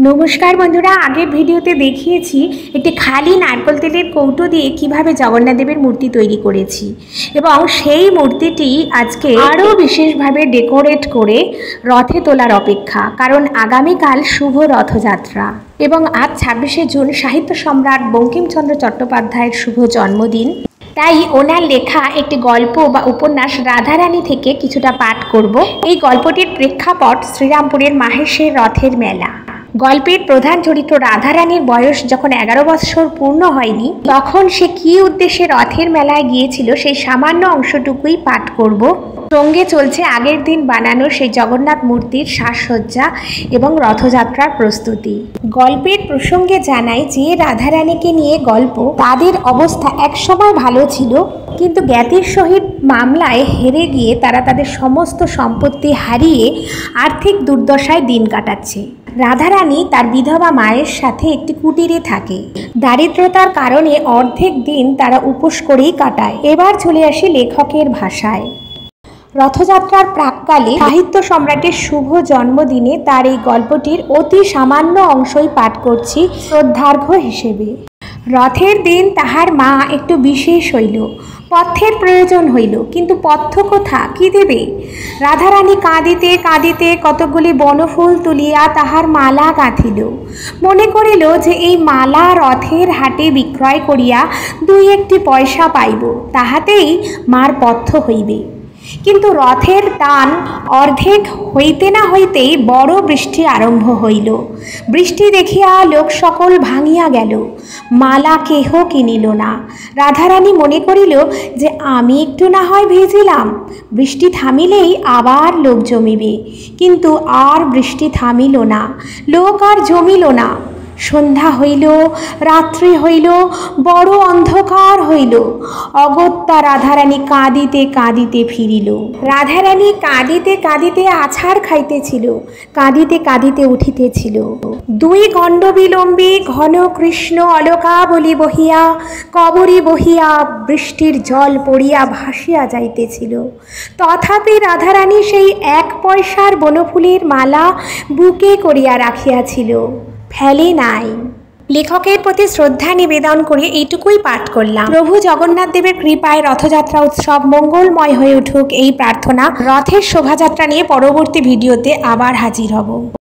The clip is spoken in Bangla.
নমস্কার বন্ধুরা, আগের ভিডিওতে দেখিয়েছি একটি খালি নারকেল তেলের কৌটো দিয়ে কিভাবে জগন্নাথ দেবের মূর্তি তৈরি করেছি এবং সেই মূর্তিটি আজকে আরও বিশেষভাবে ডেকোরেট করে রথে তোলার অপেক্ষা, কারণ আগামীকাল শুভ রথযাত্রা এবং আজ 26শে জুন সাহিত্য সম্রাট বঙ্কিমচন্দ্র চট্টোপাধ্যায়ের শুভ জন্মদিন। তাই ওনার লেখা একটি গল্প বা উপন্যাস রাধারানী থেকে কিছুটা পাঠ করব। এই গল্পটির প্রেক্ষাপট শ্রীরামপুরের মাহেশের রথের মেলা। গল্পের প্রধান চরিত্র রাধারানীর বয়স যখন 11 বছর পূর্ণ হয়নি, তখন সে কী উদ্দেশ্যে রথের মেলায় গিয়েছিল সেই সামান্য অংশটুকুই পাঠ করব। সঙ্গে চলছে আগের দিন বানানো সেই জগন্নাথ মূর্তির সাজসজ্জা এবং রথযাত্রার প্রস্তুতি। গল্পের প্রসঙ্গে জানাই যে রাধারানীকে নিয়ে গল্প, তাদের অবস্থা একসময় ভালো ছিল, কিন্তু জ্ঞাতির সহিত মামলায় হেরে গিয়ে তারা তাদের সমস্ত সম্পত্তি হারিয়ে আর্থিক দুর্দশায় দিন কাটাচ্ছে। রাধারানী তার বিধবা মায়ের সাথে একটি কুটিরে থাকে। দারিদ্রতার কারণে অর্ধেক দিন তারা উপোস করেই কাটায়। এবার চলে আসি লেখকের ভাষায়। রথযাত্রার প্রাক্কালে সাহিত্য সম্রাটের শুভ জন্মদিনে তার এই গল্পটির অতি সামান্য অংশই পাঠ করছি শ্রদ্ধার্ঘ্য হিসেবে। রথের দিন তাহার মা একটু বিশেষ হইল, পথ্যের প্রয়োজন হইল, কিন্তু পথ্য কোথা, কি দেবে? রাধারানী কাঁদিতে কাঁদিতে কতকগুলি বনফুল তুলিয়া তাহার মালা গাঁথিল। মনে করিল যে এই মালা রথের হাটে বিক্রয় করিয়া 2-1 পয়সা পাইব, তাহাতেই মার পথ্য হইবে। কিন্তু রথের টান অর্ধেক হইতে না হইতেই বড় বৃষ্টি আরম্ভ হইল। বৃষ্টি দেখিয়া লোক সকল ভাঙিয়া গেল, মালা কেহ কিনিল না। রাধারানী মনে করিল যে আমি একটু না হয় ভিজিলাম, বৃষ্টি থামিলেই আবার লোক জমিবে। কিন্তু আর বৃষ্টি থামিল না, লোক আর জমিল না। সন্ধ্যা হইল, রাত্রি হইল, বড় অন্ধকার হইল। অগত্যা রাধারানী কাঁদিতে কাঁদিতে ফিরিল। রাধারানী কাঁদিতে কাঁদিতে আছাড় খাইতেছিল, কাঁদিতে কাঁদিতে উঠিতেছিল। 2 গণ্ডবিলম্বী ঘন কৃষ্ণ অলকাবলি বহিয়া কবরী বহিয়া বৃষ্টির জল পড়িয়া ভাসিয়া যাইতেছিল। তথাপি রাধারানী সেই 1 পয়সার বনফুলের মালা বুকে করিয়া রাখিয়াছিল, ফেলে নাই। লেখকের প্রতি শ্রদ্ধা নিবেদন করে এইটুকুই পাঠ করলাম। প্রভু জগন্নাথ দেবের কৃপায় রথযাত্রা উৎসব মঙ্গলময় হয়ে উঠুক, এই প্রার্থনা। রথের শোভাযাত্রা নিয়ে পরবর্তী ভিডিওতে আবার হাজির হব।